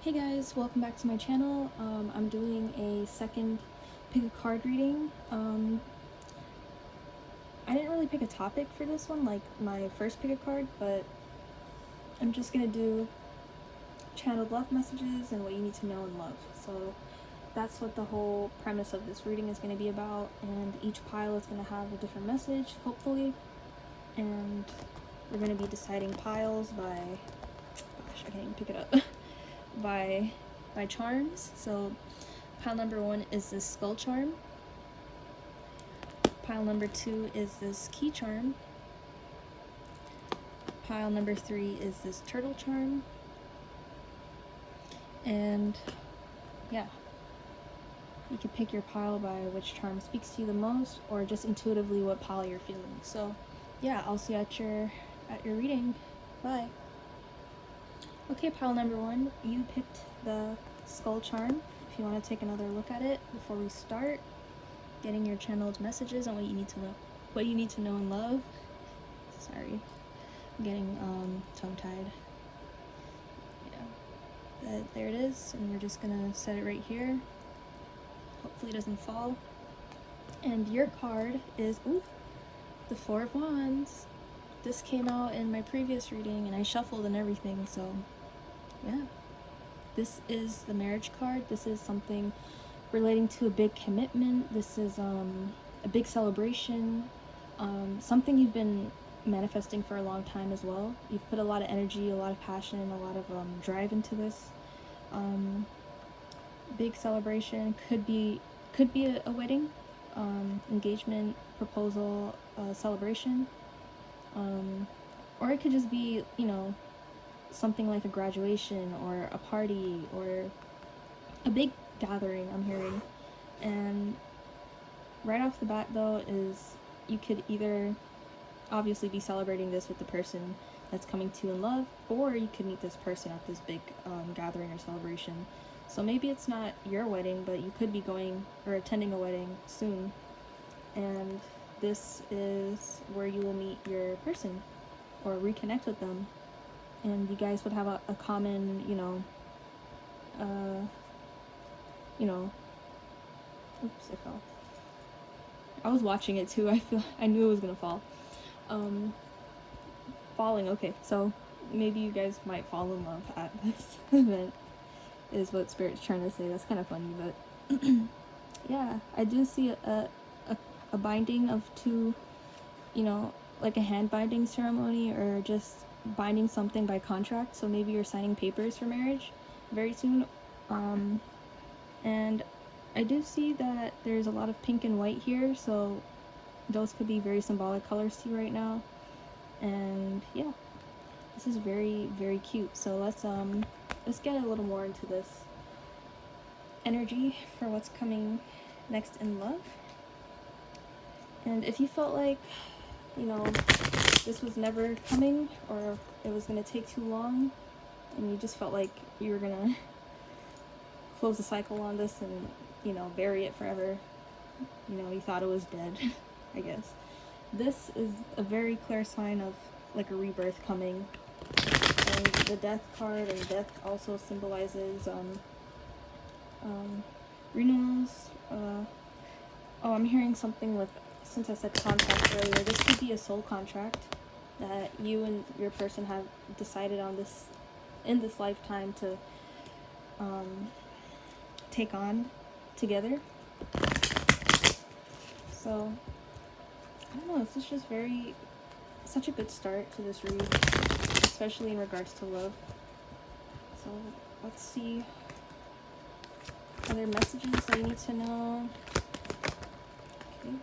Hey guys, welcome back to my channel. I'm doing a second pick a card reading. I didn't really pick a topic for this one like my first pick a card, but I'm just gonna do channeled love messages and what you need to know in love. So that's what the whole premise of this reading is going to be about, and each pile is going to have a different message, hopefully, and we're going to be deciding piles by, gosh, I can't even pick it up, by charms. So pile number 1 is this skull charm, pile number 2 is this key charm, pile number 3 is this turtle charm, and yeah, you can pick your pile by which charm speaks to you the most, or just intuitively what pile you're feeling. So yeah, I'll see you at your reading. Bye. Okay, pile number 1, you picked the skull charm. If you want to take another look at it before we start getting your channeled messages on what you need to know in love. Sorry, I'm getting tongue-tied. Yeah, there it is, and we're just gonna set it right here. Hopefully it doesn't fall. And your card is the 4 of Wands. This came out in my previous reading and I shuffled and everything, so yeah. This is the marriage card. This is something relating to a big commitment. This is a big celebration, something you've been manifesting for a long time as well. You've put a lot of energy, a lot of passion, a lot of drive into this. Big celebration, could be a wedding, engagement, proposal, celebration, or it could just be, you know, something like a graduation or a party or a big gathering, I'm hearing. And right off the bat though is you could either obviously be celebrating this with the person that's coming to you in love, or you could meet this person at this big gathering or celebration. So maybe it's not your wedding, but you could be going or attending a wedding soon, and this is where you will meet your person or reconnect with them, and you guys would have a common, oops, it fell. I was watching it too. I knew it was gonna fall. Falling. Okay, so maybe you guys might fall in love at this event, is what Spirit's trying to say. That's kind of funny, but yeah, I do see a binding of two, like a hand binding ceremony, or just binding something by contract. So maybe you're signing papers for marriage very soon. And I do see that there's a lot of pink and white here, so those could be very symbolic colors to you right now. And yeah, this is very, very cute. So let's get a little more into this energy for what's coming next in love. And if you felt like, this was never coming, or it was going to take too long, and you just felt like you were going to close the cycle on this and, bury it forever, you thought it was dead, I guess. This is a very clear sign of like a rebirth coming. And the death card, and death also symbolizes renewals. I'm hearing something with, since I said contract earlier, this could be a soul contract that you and your person have decided on this in this lifetime to take on together. So I don't know, this is just such a good start to this read, especially in regards to love. So let's see other messages that you need to know. Okay.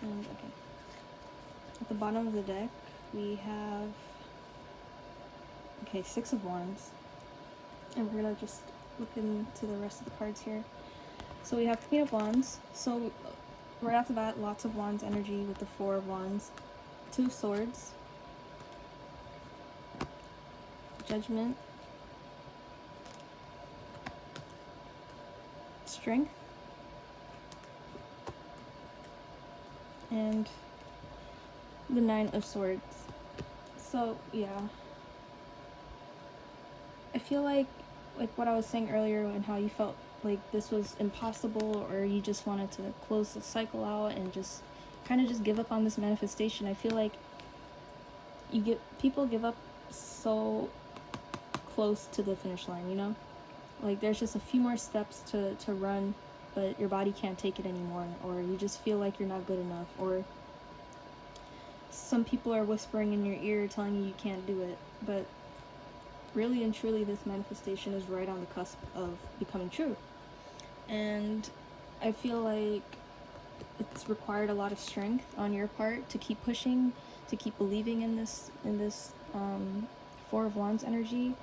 And okay, at the bottom of the deck we have 6 of Wands, and we're gonna just look into the rest of the cards here. So we have Queen of Wands. So right off the bat, lots of Wands energy with the 4 of Wands. 2 of Swords, Judgment, Strength, and the 9 of Swords. So yeah, I feel like what I was saying earlier, and how you felt like this was impossible, or you just wanted to close the cycle out and just kind of just give up on this manifestation. I feel like people give up so close to the finish line, you know? Like there's just a few more steps to run, but your body can't take it anymore, or you just feel like you're not good enough, or some people are whispering in your ear telling you you can't do it. But really and truly, this manifestation is right on the cusp of becoming true. And I feel like it's required a lot of strength on your part to keep pushing, to keep believing in this Four of Wands energy,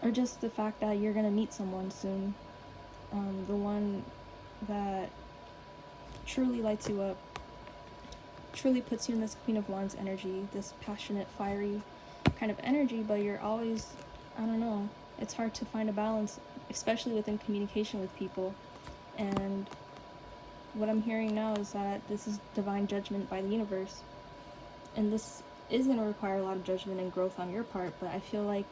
or just the fact that you're gonna meet someone soon, the one that truly lights you up, truly puts you in this Queen of Wands energy, this passionate, fiery kind of energy. But you're always, I don't know, it's hard to find a balance, especially within communication with people. And what I'm hearing now is that this is divine judgment by the universe, and this is going to require a lot of judgment and growth on your part. But I feel like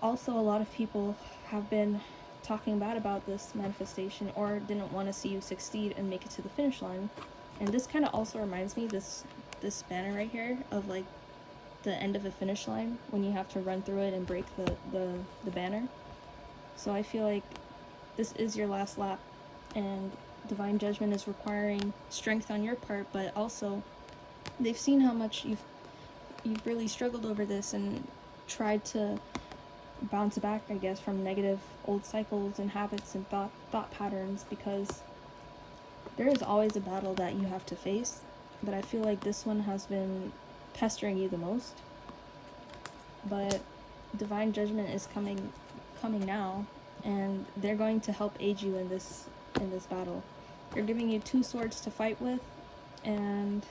also a lot of people have been talking bad about this manifestation, or didn't want to see you succeed and make it to the finish line. And this kind of also reminds me, this banner right here, of like the end of a finish line, when you have to run through it and break the banner. So I feel like this is your last lap, and divine judgment is requiring strength on your part. But also they've seen how much you've really struggled over this and tried to bounce back, I guess, from negative old cycles and habits and thought patterns, because there is always a battle that you have to face. But I feel like this one has been pestering you the most. But divine judgment is coming now, and they're going to help aid you in this battle. They're giving you two swords to fight with, and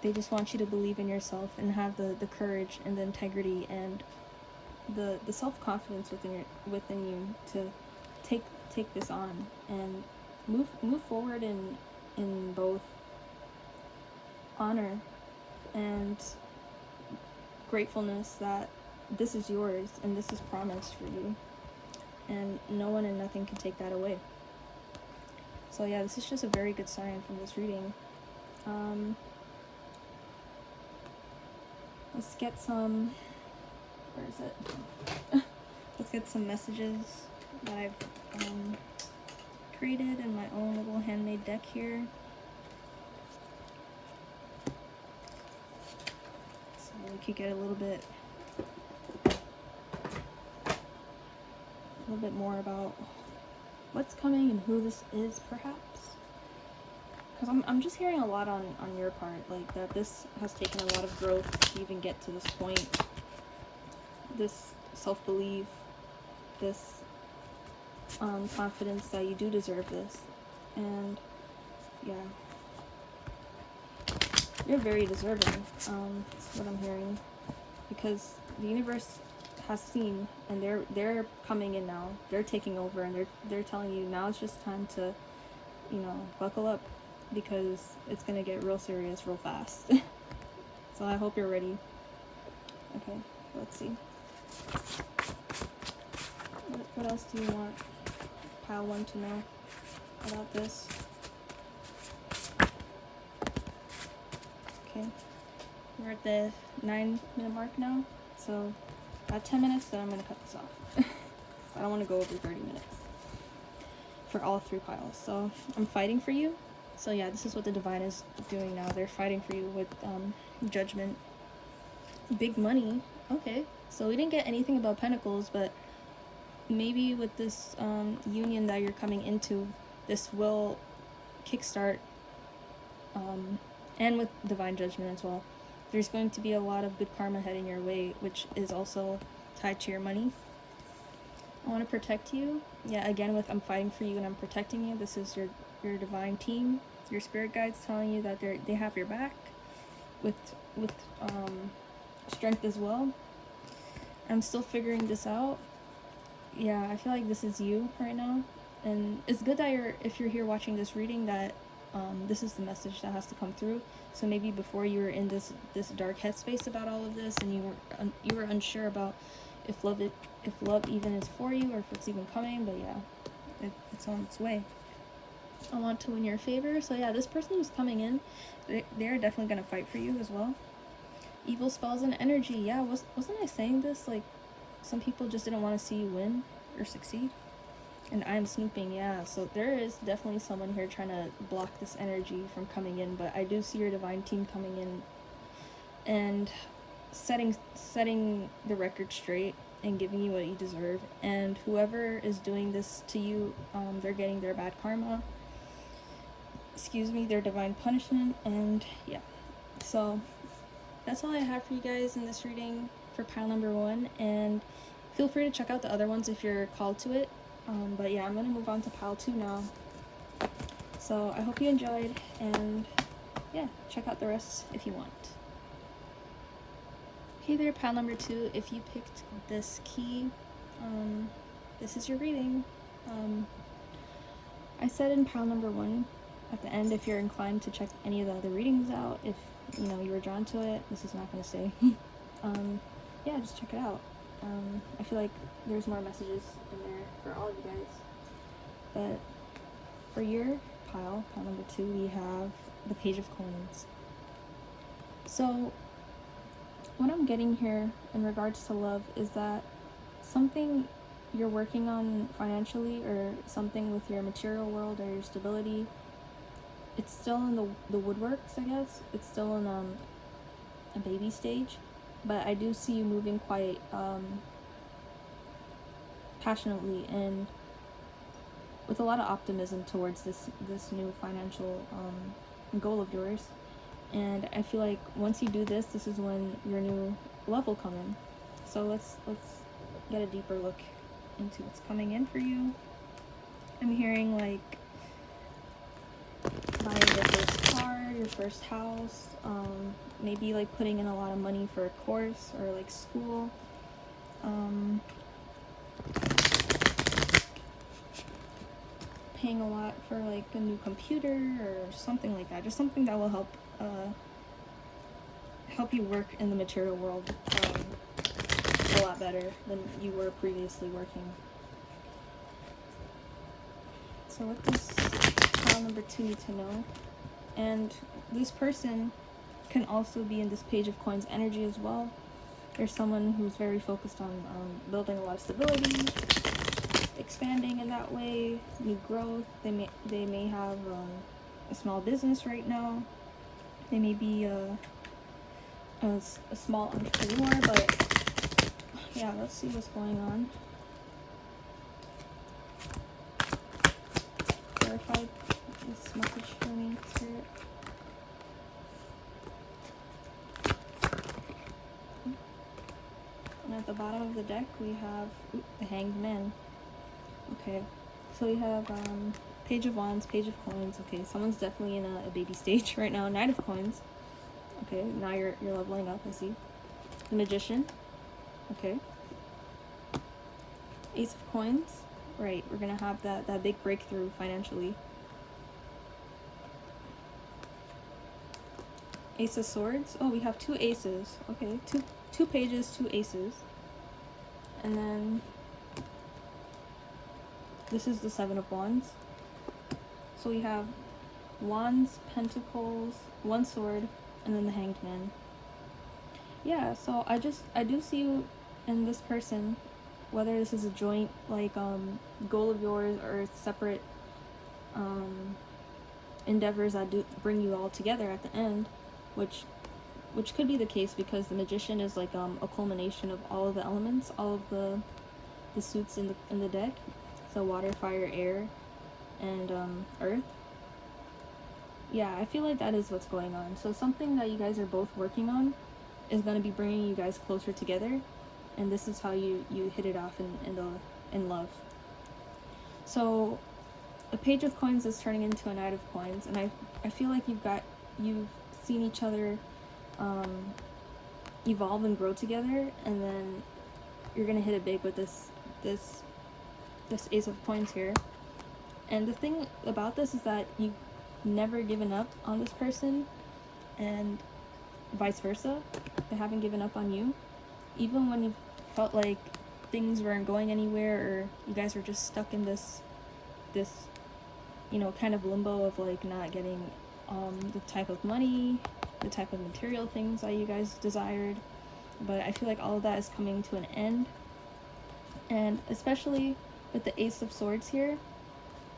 they just want you to believe in yourself and have the courage and the integrity and the self-confidence within you to take this on and move forward in both honor and gratefulness that this is yours and this is promised for you, and no one and nothing can take that away. So yeah, this is just a very good sign from this reading. Let's get some, where is it? Let's get some messages that I've created in my own little handmade deck here. So we could get a little bit more about what's coming and who this is, perhaps. Because I'm just hearing a lot on your part, like that this has taken a lot of growth to even get to this point. This self-belief, this confidence that you do deserve this. And yeah, you're very deserving, that's what I'm hearing. Because the universe has seen, and they're coming in now. They're taking over, and they're telling you now it's just time to, buckle up, because it's gonna get real serious real fast. So I hope you're ready. Okay, let's see. What else do you want pile 1 to know about this? Okay, we're at the 9-minute mark now, so at 10 minutes, then I'm gonna cut this off. I don't want to go over 30 minutes for all 3 piles. So I'm fighting for you. So yeah, this is what the divine is doing now. They're fighting for you with judgment. Big money. Okay, so we didn't get anything about pentacles, but maybe with this union that you're coming into, this will kickstart, and with divine judgment as well, there's going to be a lot of good karma heading your way, which is also tied to your money. I want to protect you. Yeah, again, with I'm fighting for you and I'm protecting you. This is your divine team, your spirit guides telling you that they have your back with strength as well. I'm still figuring this out. Yeah, I feel like this is you right now, and it's good that if you're here watching this reading, that this is the message that has to come through. So maybe before you were in this dark headspace about all of this, and you were unsure about if love even is for you, or if it's even coming. But yeah, it's on its way. I want to win your favor. So yeah, this person who's coming in, they're definitely gonna fight for you as well. Evil spells and energy. Yeah, wasn't I saying this? Like, some people just didn't want to see you win or succeed. And I'm snooping, yeah. So there is definitely someone here trying to block this energy from coming in. But I do see your divine team coming in and setting the record straight and giving you what you deserve. And whoever is doing this to you, they're getting their bad karma. Excuse me, their divine punishment. And yeah, so that's all I have for you guys in this reading for pile number 1. And feel free to check out the other ones if you're called to it. But yeah, I'm gonna move on to pile 2 now. So I hope you enjoyed, and yeah, check out the rest if you want. Hey there, pile number 2. If you picked this key, this is your reading. I said in pile number 1 at the end, if you're inclined to check any of the other readings out, if you were drawn to it, this is not going to say. Yeah, just check it out. I feel like there's more messages in there for all of you guys. But for your pile number 2, we have the Page of Coins. So what I'm getting here in regards to love is that something you're working on financially, or something with your material world or your stability, it's still in the woodworks, I guess. It's still in a baby stage, but I do see you moving quite passionately and with a lot of optimism towards this new financial goal of yours. And I feel like once you do this, this is when your new love will come in. So let's get a deeper look into what's coming in for you. I'm hearing like buying your first car, your first house, maybe like putting in a lot of money for a course or like school. Paying a lot for like a new computer or something like that. Just something that will help you work in the material world a lot better than you were previously working. So what does pile number 2 need to know? And this person can also be in this Page of Coins energy as well. There's someone who's very focused on building a lot of stability, expanding in that way, new growth. They may have a small business right now. They may be a small entrepreneur, but yeah, let's see what's going on. Clarify this message for me, Spirit. And at the bottom of the deck, we have the Hanged Man. Okay, so we have Page of Wands, Page of Coins. Okay, someone's definitely in a baby stage right now. Knight of Coins. Okay, now you're leveling up, I see. The Magician. Okay. Ace of Coins. Right, we're gonna have that big breakthrough financially. Ace of Swords. Oh, we have 2 aces. Okay, two pages, 2 aces. And then this is the 7 of Wands. So we have Wands, Pentacles, 1 sword, and then the Hanged Man. Yeah, so I do see you and this person, whether this is a joint like goal of yours or separate endeavors that do bring you all together at the end, which could be the case because the Magician is like a culmination of all of the elements, all of the suits in the deck. So water, fire, air, and earth. Yeah, I feel like that is what's going on. So something that you guys are both working on is going to be bringing you guys closer together, and this is how you hit it off in love. So the Page of Coins is turning into a Knight of Coins, and I feel like you've seen each other evolve and grow together, and then you're gonna hit it big with this Ace of Coins here. And the thing about this is that never given up on this person, and vice versa, they haven't given up on you, even when you felt like things weren't going anywhere, or you guys were just stuck in this you know, kind of limbo of like not getting the type of money, the type of material things that you guys desired. But I feel like all of that is coming to an end, and especially with the Ace of Swords here,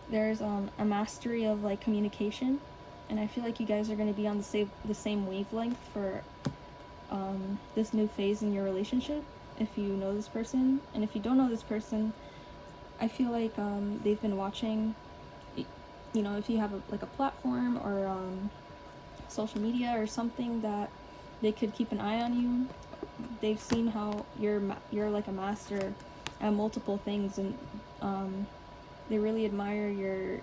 there's a mastery of like communication, and I feel like you guys are going to be on the same wavelength for this new phase in your relationship, if you know this person. And if you don't know this person, I feel like they've been watching, you know, if you have a platform or social media or something that they could keep an eye on you. They've seen how you're like a master at multiple things, and they really admire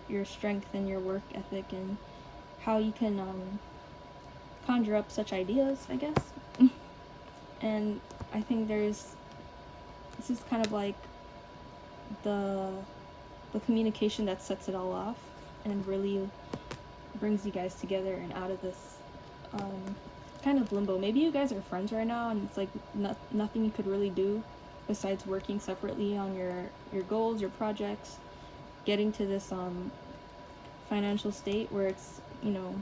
your strength and your work ethic, and how you can conjure up such ideas, I guess. And I think this is kind of like the communication that sets it all off and really brings you guys together and out of this kind of limbo. Maybe you guys are friends right now, and it's like nothing you could really do besides working separately on your goals, your projects, getting to this financial state where it's, you know,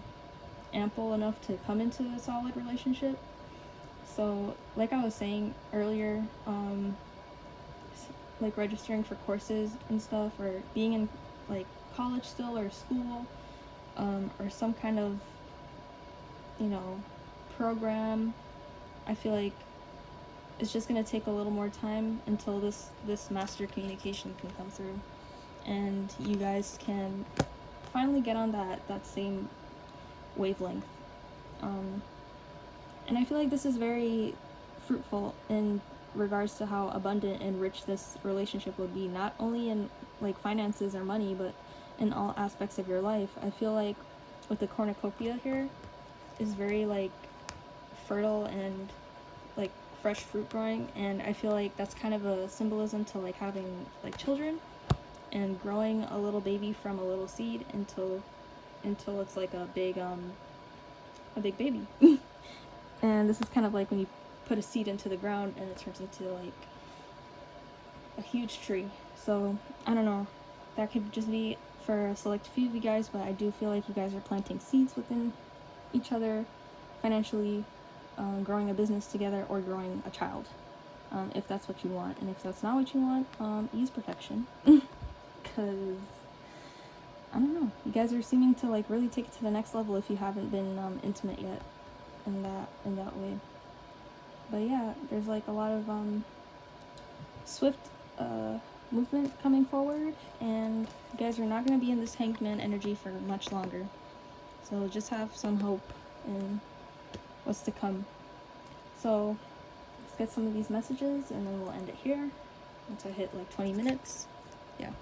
ample enough to come into a solid relationship. So like I was saying earlier, like registering for courses and stuff, or being in like college still, or school, or some kind of, you know, program, I feel like it's just going to take a little more time until this master communication can come through, and you guys can finally get on that same wavelength. And I feel like this is very fruitful in regards to how abundant and rich this relationship would be, not only in like finances or money, but in all aspects of your life. I feel like with the cornucopia here is very like fertile and like fresh fruit growing, and I feel like that's kind of a symbolism to like having like children and growing a little baby from a little seed until it's like a big baby. And this is kind of like when you put a seed into the ground and it turns into like a huge tree. So I don't know, that could just be for a select few of you guys, but I do feel like you guys are planting seeds within each other financially, growing a business together, or growing a child, if that's what you want. And if that's not what you want, use protection. Because I don't know, you guys are seeming to like really take it to the next level if you haven't been intimate yet in that way. But yeah, there's like a lot of swift movement coming forward, and you guys are not going to be in this Hanged Man energy for much longer. So just have some hope in what's to come. So let's get some of these messages, and then we'll end it here once I hit like 20 minutes. Yeah.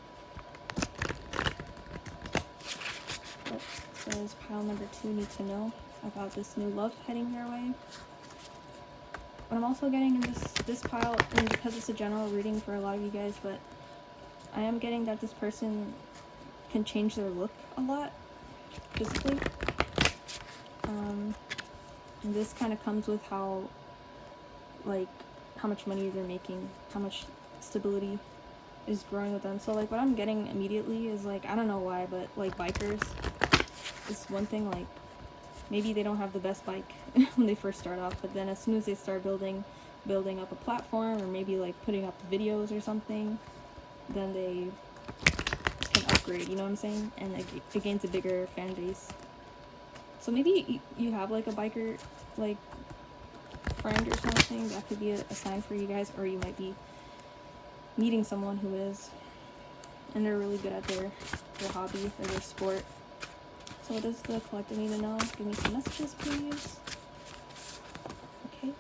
But says pile number 2 need to know about this new love heading their way. What I'm also getting in this pile, and because it's a general reading for a lot of you guys, but I am getting that this person can change their look a lot physically. And this kind of comes with how much money they're making, how much stability is growing with them. So like what I'm getting immediately is like, I don't know why, but like bikers is one thing. Like maybe they don't have the best bike when they first start off, but then as soon as they start building up a platform, or maybe like putting up videos or something, then they can upgrade, you know what I'm saying? And it gains a bigger fan base. So maybe you have like a biker like friend or something. That could be a sign for you guys, or you might be meeting someone who is, and they're really good at their hobby or their sport. So what does the collective need to know? Give me some messages, please. Okay.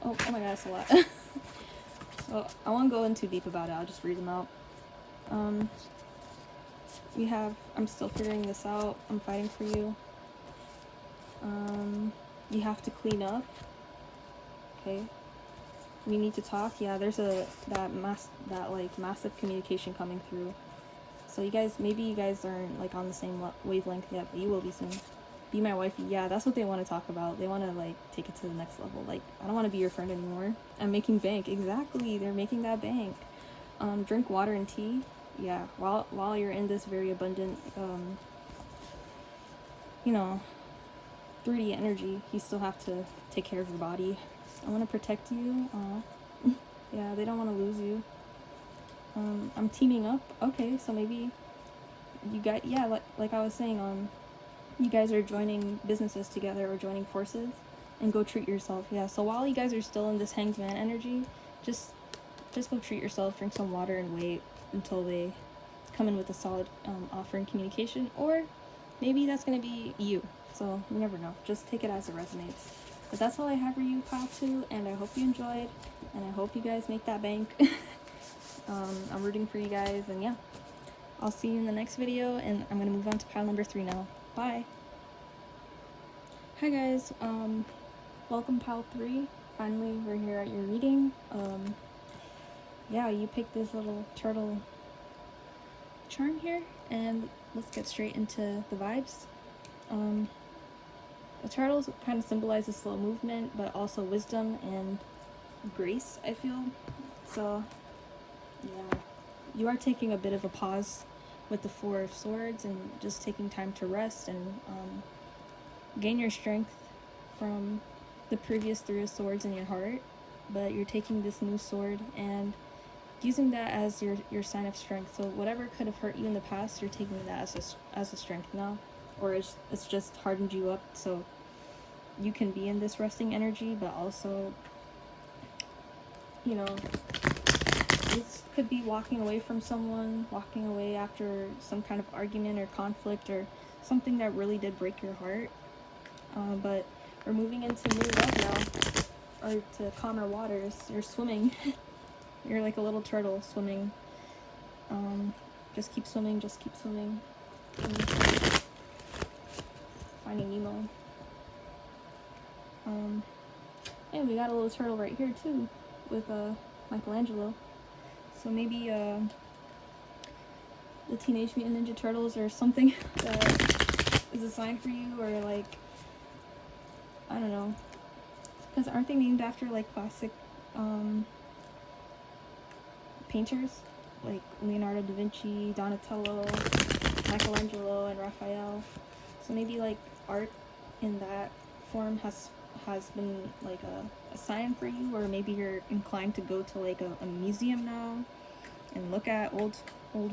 Oh my god, that's a lot. So I won't go in too deep about it. I'll just read them out. We have, I'm still figuring this out. I'm fighting for you. You have to clean up. Okay. We need to talk. Yeah, there's that massive communication coming through. So you guys, maybe you guys aren't like on the same wavelength yet, but you will be soon. Be my wifey. Yeah, that's what they want to talk about. They want to like take it to the next level. Like, I don't want to be your friend anymore. I'm making bank. Exactly, they're making that bank. Drink water and tea. Yeah, while you're in this very abundant, you know, 3D energy, you still have to take care of your body. I want to protect you. Yeah, they don't want to lose you. I'm teaming up. Okay, so maybe you got, yeah, like I was saying, you guys are joining businesses together or joining forces, and go treat yourself. Yeah, so while you guys are still in this Hanged Man energy, just go treat yourself, drink some water, and wait until they come in with a solid offer in communication. Or maybe that's going to be you. So you never know. Just take it as it resonates. But that's all I have for you, pile 2, and I hope you enjoyed, and I hope you guys make that bank. I'm rooting for you guys, and yeah. I'll see you in the next video, and I'm going to move on to pile number 3 now. Bye! Hi guys, welcome pile 3. Finally, we're here at your reading. Yeah, you picked this little turtle charm here, and let's get straight into the vibes. The turtles kind of symbolizes slow movement, but also wisdom and grace, I feel. So, yeah, you are taking a bit of a pause with the 4 of Swords, and just taking time to rest and gain your strength from the previous 3 of Swords in your heart. But you're taking this new sword and using that as your sign of strength. So whatever could have hurt you in the past, you're taking that as a strength now, or it's just hardened you up so you can be in this resting energy. But also, you know, this could be walking away from someone, walking away after some kind of argument or conflict or something that really did break your heart. But we're moving into new love now, or to calmer waters. You're swimming. You're like a little turtle swimming. Just keep swimming, just keep swimming. Finding Nemo. And we got a little turtle right here too, with Michelangelo. So maybe the Teenage Mutant Ninja Turtles or something that is a sign for you, or like, I don't know, because aren't they named after like classic painters like Leonardo da Vinci, Donatello, Michelangelo, and Raphael? So maybe like art in that form has been like a sign for you, or maybe you're inclined to go to like a museum now and look at old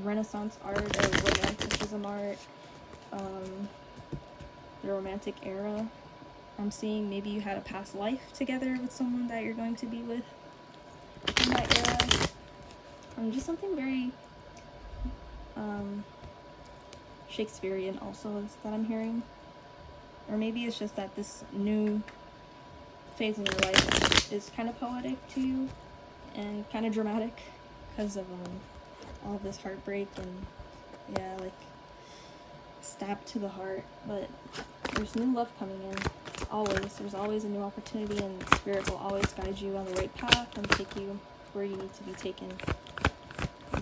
Renaissance art or Romanticism art, the Romantic era. I'm seeing maybe you had a past life together with someone that you're going to be with in that era. Just something very Shakespearean also is that I'm hearing. Or maybe it's just that this new phase in your life is kind of poetic to you and kind of dramatic because of all of this heartbreak and, yeah, like stabbed to the heart. But there's new love coming in. Always. There's always a new opportunity, and Spirit will always guide you on the right path and take you where you need to be taken.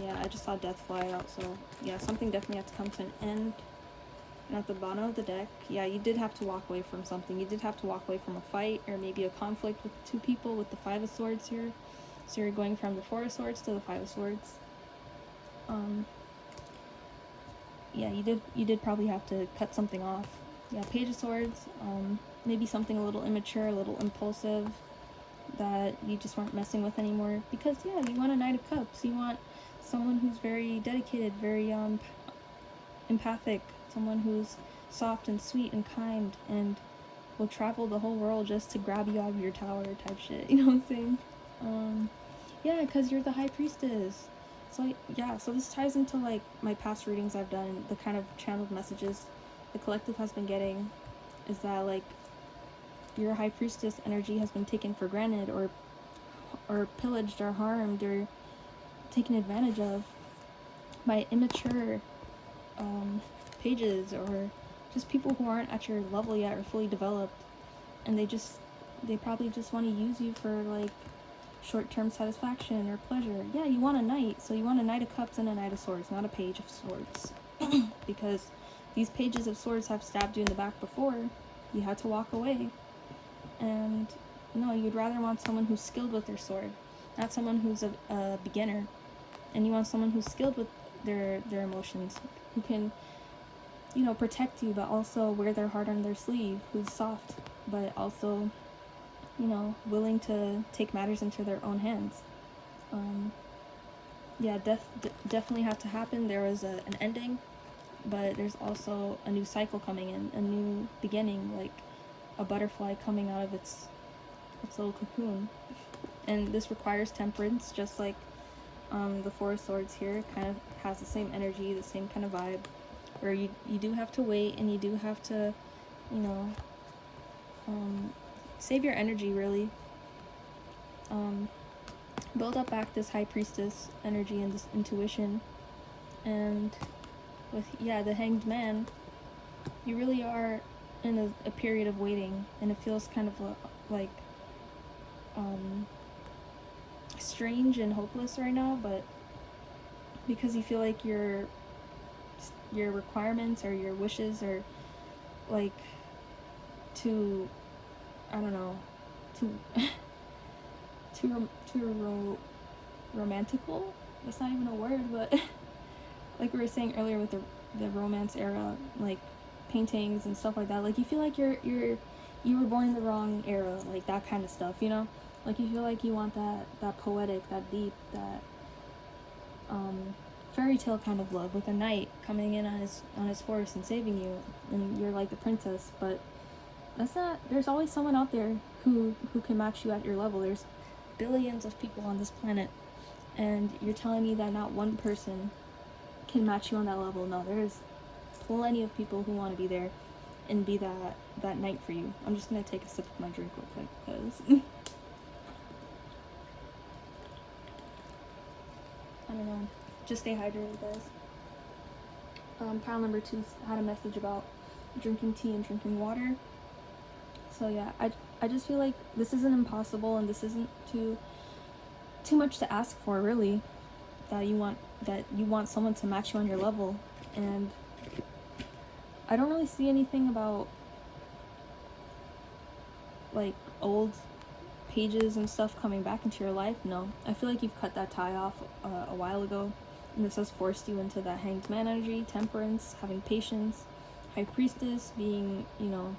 Yeah, I just saw death fly out, so yeah, something definitely has to come to an end. And at the bottom of the deck, yeah, you did have to walk away from something. You did have to walk away from a fight, or maybe a conflict with 2 people with the 5 of Swords here. So you're going from the 4 of Swords to the 5 of Swords. Yeah, you did probably have to cut something off. Yeah, Page of Swords, maybe something a little immature, a little impulsive, that you just weren't messing with anymore. Because, yeah, you want a Knight of Cups. You want someone who's very dedicated, very empathic, someone who's soft and sweet and kind, and will travel the whole world just to grab you out of your tower type shit. You know what I'm saying? Yeah, because you're the High Priestess. So, yeah, so this ties into, like, my past readings I've done, the kind of channeled messages the collective has been getting, is that, like, your High Priestess energy has been taken for granted, or pillaged, or harmed, or taken advantage of by immature pages, or just people who aren't at your level yet or fully developed, and they probably just want to use you for, like, short-term satisfaction or pleasure. Yeah, you want a knight, so you want a knight of cups and a knight of swords, not a page of swords. Because these pages of swords have stabbed you in the back before. You had to walk away. And no, you'd rather want someone who's skilled with their sword, not someone who's a beginner. And you want someone who's skilled with their emotions, who can, you know, protect you, but also wear their heart on their sleeve, who's soft, but also, you know, willing to take matters into their own hands. Yeah, death definitely had to happen. There was an ending, but there's also a new cycle coming in, a new beginning, like a butterfly coming out of its little cocoon. And this requires temperance, just like the Four of Swords here kind of has the same energy, the same kind of vibe, where you do have to wait, and you do have to, you know, save your energy, really. Build up back this High Priestess energy and this intuition. And with, yeah, the Hanged Man, you really are in a period of waiting, and it feels kind of like strange and hopeless right now, but because you feel like your requirements or your wishes are like too, I don't know, too romantical. That's not even a word, but like we were saying earlier with the romance era, like paintings and stuff like that, like you feel like you were born in the wrong era, like that kind of stuff, you know? Like you feel like you want that poetic, that deep, that fairy tale kind of love with a knight coming in on his horse and saving you, and you're like the princess. But that's not, there's always someone out there who can match you at your level. There's billions of people on this planet, and you're telling me that not one person can match you on that level? No, there's plenty of people who want to be there and be that knight for you. I'm just gonna take a sip of my drink real quick, because I don't know. Just stay hydrated, guys. Pile number 2 had a message about drinking tea and drinking water. So yeah, I just feel like this isn't impossible, and this isn't too much to ask for, really. That you want someone to match you on your level, and I don't really see anything about like old pages and stuff coming back into your life. No, I feel like you've cut that tie off a while ago, and this has forced you into that Hanged Man energy, temperance, having patience, High Priestess, being, you know,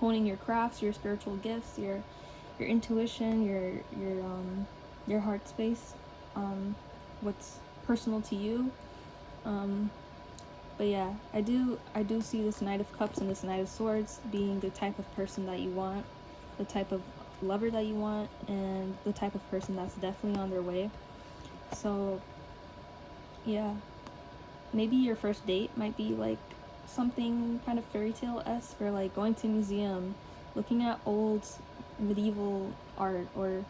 honing your crafts, your spiritual gifts, your intuition, your heart space, what's personal to you. But yeah, I do see this Knight of Cups and this Knight of Swords being the type of person that you want, the type of lover that you want, and the type of person that's definitely on their way. So yeah, maybe your first date might be like something kind of fairy tale-esque, or like going to a museum, looking at old medieval art, or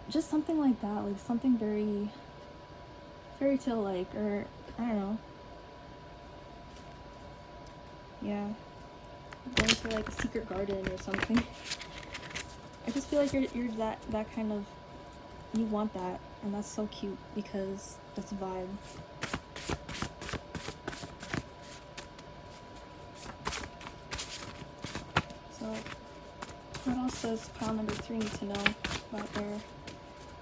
just something like that, like something very fairy tale-like, or I don't know. Yeah, going to like a secret garden or something. I just feel like you're that kind of, you want that, and that's so cute, because that's a vibe. So what else does pile number 3 need to know about there?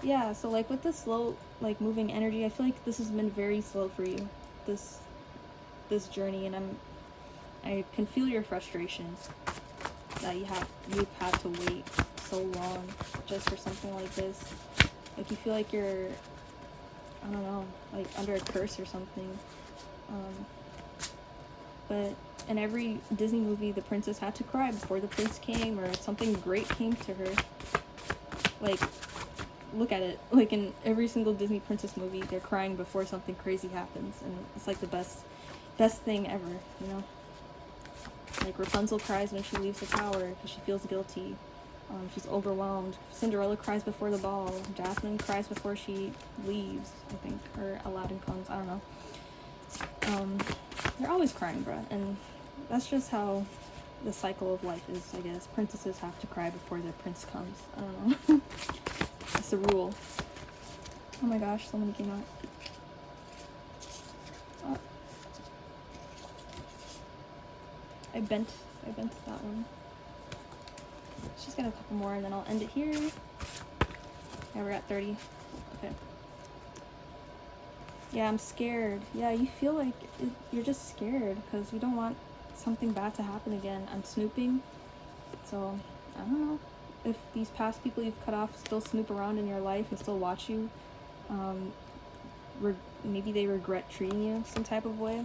Yeah, so like with the slow, like moving energy, I feel like this has been very slow for you, this journey, and I can feel your frustration that you've had to wait so long just for something like this. Like you feel like you're, I don't know, like under a curse or something. But in every Disney movie, the princess had to cry before the prince came, or something great came to her. Like, look at it. Like in every single Disney princess movie, they're crying before something crazy happens, and it's like the best thing ever, you know? Like Rapunzel cries when she leaves the tower because she feels guilty. She's overwhelmed. Cinderella cries before the ball. Jasmine cries before she leaves, I think, or Aladdin comes. I don't know. They're always crying, bruh, and that's just how the cycle of life is, I guess. Princesses have to cry before their prince comes. I don't know. the rule. Oh my gosh, so many came out. Oh. I bent that one. Let's just get a couple more and then I'll end it here. Yeah, we're at 30. Okay. Yeah, I'm scared. Yeah, you feel like you're just scared because you don't want something bad to happen again. I'm snooping. So, I don't know if these past people you've cut off still snoop around in your life and still watch you. Maybe they regret treating you some type of way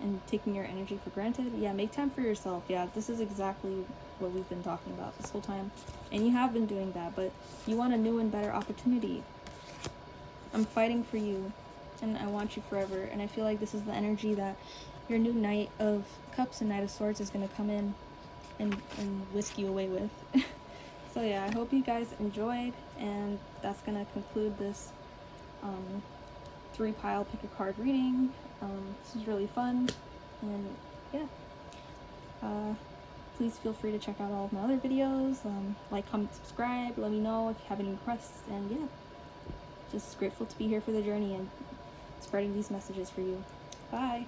and taking your energy for granted. Yeah, make time for yourself. Yeah, this is exactly what we've been talking about this whole time. And you have been doing that, but you want a new and better opportunity. I'm fighting for you, and I want you forever. And I feel like this is the energy that your new Knight of Cups and Knight of Swords is going to come in and whisk you away with. So yeah, I hope you guys enjoyed, and that's going to conclude this 3-pile pick a card reading. This was really fun, and yeah, please feel free to check out all of my other videos. Like, comment, subscribe, let me know if you have any requests, and yeah, just grateful to be here for the journey and spreading these messages for you. Bye.